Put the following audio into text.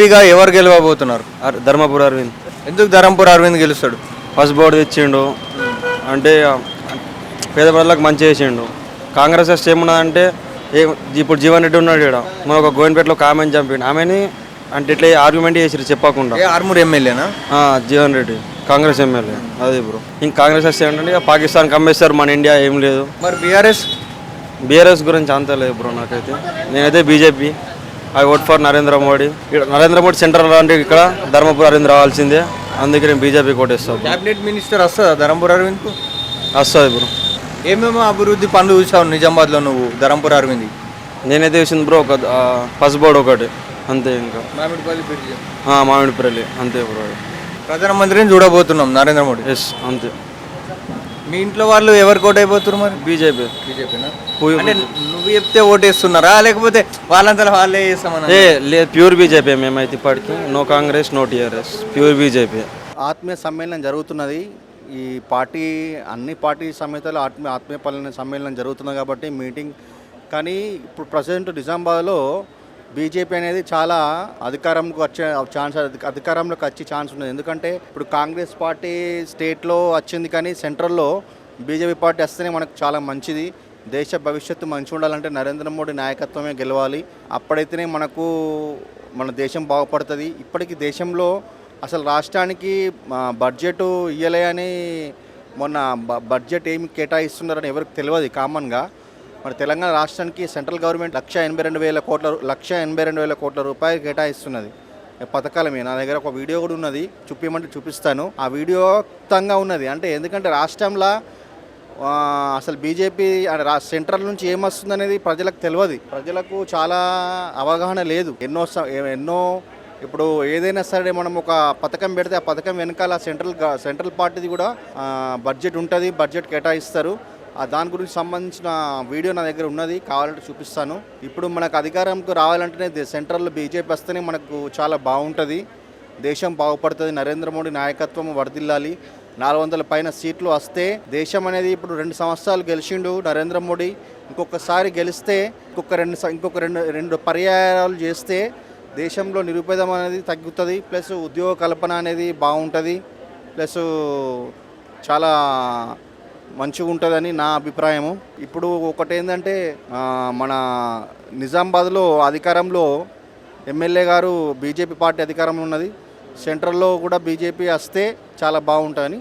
ఎంపీగా ఎవరు గెలవబోతున్నారు? ధర్మపురి అరవింద్ ఎందుకు ధరంపూర్ అరవింద్ గెలుస్తాడు? ఫస్ట్ బోర్డు తెచ్చిండు, అంటే పేద ప్రజలకు మంచి చేసిండు. కాంగ్రెస్ వస్తే ఏమున్నదంటే ఇప్పుడు జీవన్ రెడ్డి ఉన్నాడు ఇక్కడ, మన ఒక గోవిందపేటలో ఒక ఆమెను చంపిండు. ఆమెని అంటే ఇట్లా ఆర్గ్యుమెంట్ చేసిరు చెప్పకుండా. ఆర్మూర్ ఎమ్మెల్యేనా? జీవన్ రెడ్డి కాంగ్రెస్ ఎమ్మెల్యే. అదే బ్రో, ఇంక కాంగ్రెస్ వస్తే ఏంటంటే ఇక పాకిస్తాన్కి అమ్మేస్తారు, మన ఇండియా ఏం లేదు. మరి బీఆర్ఎస్ గురించి అంత లేదు బ్రో నాకైతే. నేనైతే BJP, I vote for Narendra Modi. ఇక్కడ నరేంద్ర మోడీ సెంట్రల్ అంటే ఇక్కడ ధర్మపురి అరవింద్ రావాల్సిందే, అందుకే నేను బీజేపీ కోటేస్తాను. క్యాబినెట్ మినిస్టర్ వస్తుందా ధరంపూర్ అరవింద్కు? వస్తుంది బ్రో. ఏమేమో అభివృద్ధి పనులు చూసావు నిజామాబాద్లో నువ్వు ధరంపూర్ అరవింద్? నేనైతే చూసింది బ్రో ఒక ఫస్ట్ బోర్డు ఒకటి అంతే, ఇంకా మామిడిపల్లి బ్రిడ్జ్, మామిడిపల్లి అంతే బ్రో. ప్రధానమంత్రిని చూడబోతున్నాం నరేంద్ర మోడీ. ఎస్ అంతే. మీ ఇంట్లో వాళ్ళు ఎవరు కోట్ అయిపోతున్నారు మరి? బీజేపీనా? అంటే నువ్వు చెప్తే ఓటేస్తున్నారా లేకపోతే వాళ్ళంతా వాళ్ళే చేస్తామన్నా? లేదు, ప్యూర్ బీజేపీ. మేమైతే ఇప్పటికీ no Congress no TRS, pure BJP. ఆత్మీయ సమ్మేళనం జరుగుతున్నది. ఈ పార్టీ అన్ని పార్టీ సమేతలు ఆత్మీయ సమ్మేళనం జరుగుతున్నది కాబట్టి మీటింగ్. కానీ ఇప్పుడు ప్రజెంట్ నిజామాబాద్లో బీజేపీ అనేది చాలా అధికారంలోకి వచ్చే ఛాన్స్ ఉన్నది. ఎందుకంటే ఇప్పుడు కాంగ్రెస్ పార్టీ స్టేట్లో వచ్చింది, కానీ సెంట్రల్లో బీజేపీ పార్టీ వస్తేనే మనకు చాలా మంచిది. దేశ భవిష్యత్తు మంచిగా ఉండాలంటే నరేంద్ర మోడీ నాయకత్వమే గెలవాలి. అప్పుడైతేనే మన దేశం బాగుపడుతుంది. ఇప్పటికీ దేశంలో అసలు రాష్ట్రానికి బడ్జెట్ ఇయ్యలే అని మొన్న బడ్జెట్ ఏమి కేటాయిస్తున్నారని ఎవరికి తెలియదు కామన్గా. మరి తెలంగాణ రాష్ట్రానికి సెంట్రల్ గవర్నమెంట్ 1,82,000 కోట్ల రూపాయలు కేటాయిస్తున్నది పథకాలమే. నా దగ్గర ఒక వీడియో కూడా ఉన్నది, చూపించమంటే చూపిస్తాను. ఆ వీడియో మొత్తంగా ఉన్నది. అంటే ఎందుకంటే రాష్ట్రంలో అసలు బీజేపీ సెంట్రల్ నుంచి ఏమొస్తుంది అనేది ప్రజలకు తెలియదు. ప్రజలకు చాలా అవగాహన లేదు. ఎన్నో ఇప్పుడు ఏదైనా సరే మనం ఒక పథకం పెడితే ఆ పథకం వెనకాల సెంట్రల్ పార్టీది కూడా బడ్జెట్ ఉంటుంది, బడ్జెట్ కేటాయిస్తారు. దాని గురించి సంబంధించిన వీడియో నా దగ్గర ఉన్నది, కావాలంటే చూపిస్తాను. ఇప్పుడు మనకు అధికారంకు రావాలంటేనే సెంట్రల్లో బీజేపీ వస్తేనే మనకు చాలా బాగుంటుంది, దేశం బాగుపడుతుంది. నరేంద్ర మోడీ నాయకత్వం వర్ధిల్లాలి. 400 పైన సీట్లు వస్తే దేశం అనేది ఇప్పుడు 2 సంవత్సరాలు గెలిచిండు నరేంద్ర మోడీ. ఇంకొకసారి గెలిస్తే ఇంకొక రెండు పర్యాయాలు చేస్తే దేశంలో నిరుపేదం అనేది తగ్గుతుంది, ప్లస్ ఉద్యోగ కల్పన అనేది బాగుంటుంది, ప్లస్ చాలా మంచిగా ఉంటుందని నా అభిప్రాయము. ఇప్పుడు ఒకటేంటంటే మన నిజామాబాద్లో అధికారంలో ఎమ్మెల్యే గారు బీజేపీ పార్టీ అధికారంలో ఉన్నది. సెంట్రల్లో కూడా బీజేపీ వస్తే చాలా బాగుంటుందని